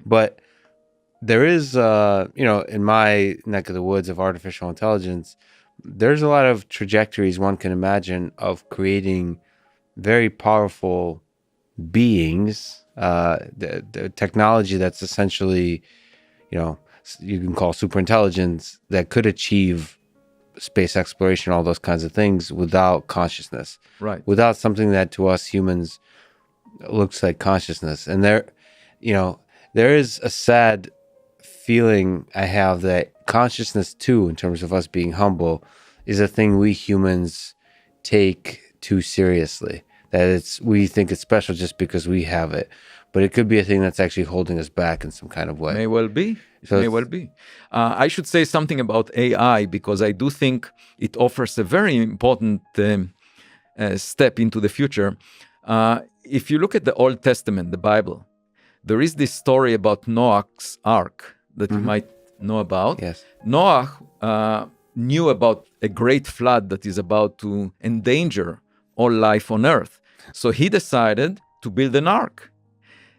But there is, in my neck of the woods of artificial intelligence, there's a lot of trajectories one can imagine of creating very powerful beings, the technology that's essentially, you can call super intelligence, that could achieve space exploration, all those kinds of things without consciousness, Right. without something that to us humans looks like consciousness. And there is a sad feeling I have that consciousness too, in terms of us being humble, is a thing we humans take too seriously. That we think it's special just because we have it, but it could be a thing that's actually holding us back in some kind of way. May well be. May well be. I should say something about AI, because I do think it offers a very important step into the future. If you look at the Old Testament, the Bible, there is this story about Noah's Ark that you might know about. Yes. Noah knew about a great flood that is about to endanger all life on earth. So he decided to build an ark.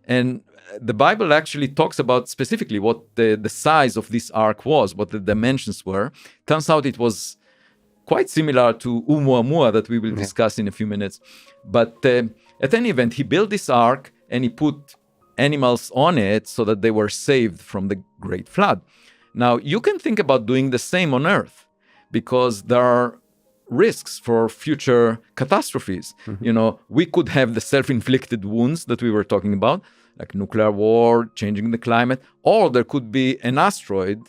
And the Bible actually talks about specifically what the size of this ark was, what the dimensions were. Turns out it was quite similar to Oumuamua that we will discuss in a few minutes. But at any event, he built this ark and he put animals on it so that they were saved from the great flood. Now, you can think about doing the same on earth, because there are risks for future catastrophes. We could have the self-inflicted wounds that we were talking about, like nuclear war, changing the climate, or there could be an asteroid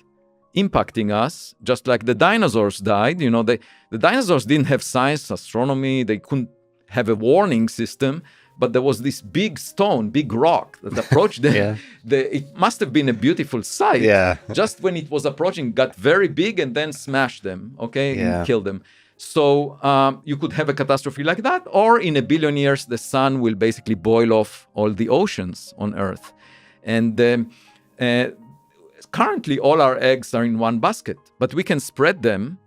impacting us, just like the dinosaurs died. The dinosaurs didn't have science, astronomy, they couldn't have a warning system, but there was this big stone, big rock that approached them. It must have been a beautiful sight. Just when it was approaching, got very big and then smashed them, and killed them. So you could have a catastrophe like that, or in 1 billion years, the sun will basically boil off all the oceans on Earth. And currently, all our eggs are in one basket, but we can spread them.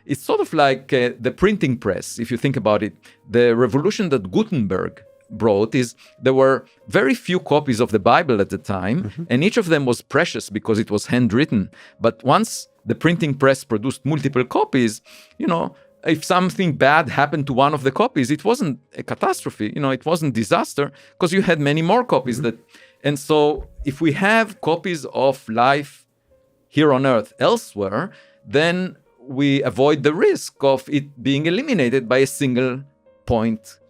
It's sort of like the printing press, if you think about it. The revolution that Gutenberg brought is there were very few copies of the Bible at the time, and each of them was precious because it was handwritten. But once the printing press produced multiple copies, if something bad happened to one of the copies, it wasn't a catastrophe, it wasn't disaster, because you had many more copies. And so if we have copies of life here on Earth elsewhere, then we avoid the risk of it being eliminated by a single point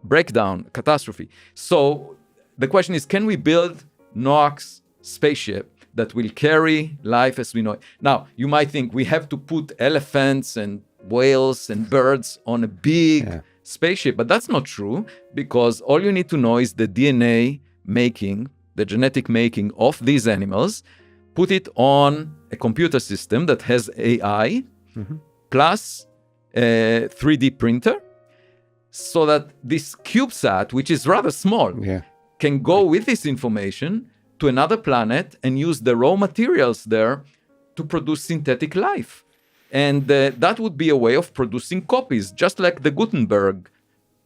breakdown, catastrophe. So the question is, can we build Noah's spaceship that will carry life as we know it? Now, you might think we have to put elephants and whales and birds on a big spaceship, but that's not true, because all you need to know is the DNA making, the genetic making of these animals, put it on a computer system that has AI plus a 3D printer, so that this CubeSat, which is rather small, can go with this information to another planet and use the raw materials there to produce synthetic life. And that would be a way of producing copies, just like the Gutenberg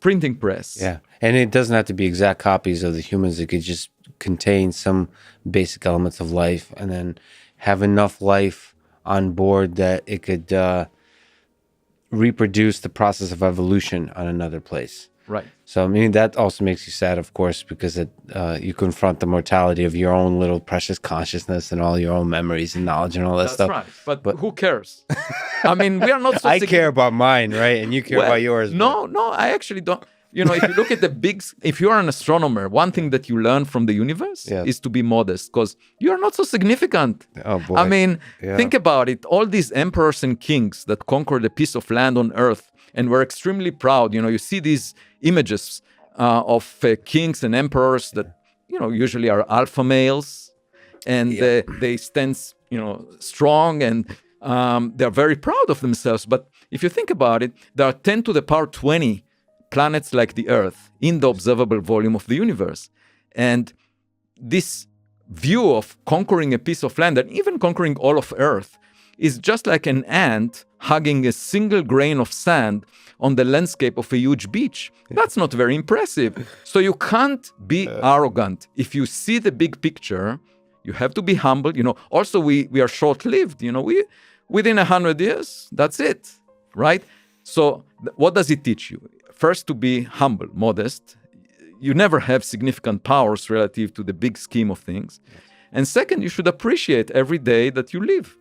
printing press. Yeah, and it doesn't have to be exact copies of the humans. It could just contain some basic elements of life, and then have enough life on board that it could reproduce the process of evolution on another place. Right. So, that also makes you sad, of course, because you confront the mortality of your own little precious consciousness and all your own memories and knowledge and all that stuff. That's right. But who cares? We are not so I care about mine, right? And you care about yours. No, I actually don't. If you look at if you are an astronomer, one thing that you learn from the universe is to be modest, because you are not so significant. Oh, boy. Think about it. All these emperors and kings that conquered a piece of land on Earth and were extremely proud. You see these images of kings and emperors that, usually are alpha males, and they stand, strong, and they're very proud of themselves. But if you think about it, there are 10 to the power 20 planets like the Earth in the observable volume of the universe. And this view of conquering a piece of land, and even conquering all of Earth, is just like an ant hugging a single grain of sand on the landscape of a huge beach. That's not very impressive. So you can't be arrogant. If you see the big picture, You have to be humble. Also, we are short-lived. We within 100 years, that's it, right? So what does it teach you? First, to be humble, modest. You never have significant powers relative to the big scheme of things. And second, you should appreciate every day that you live.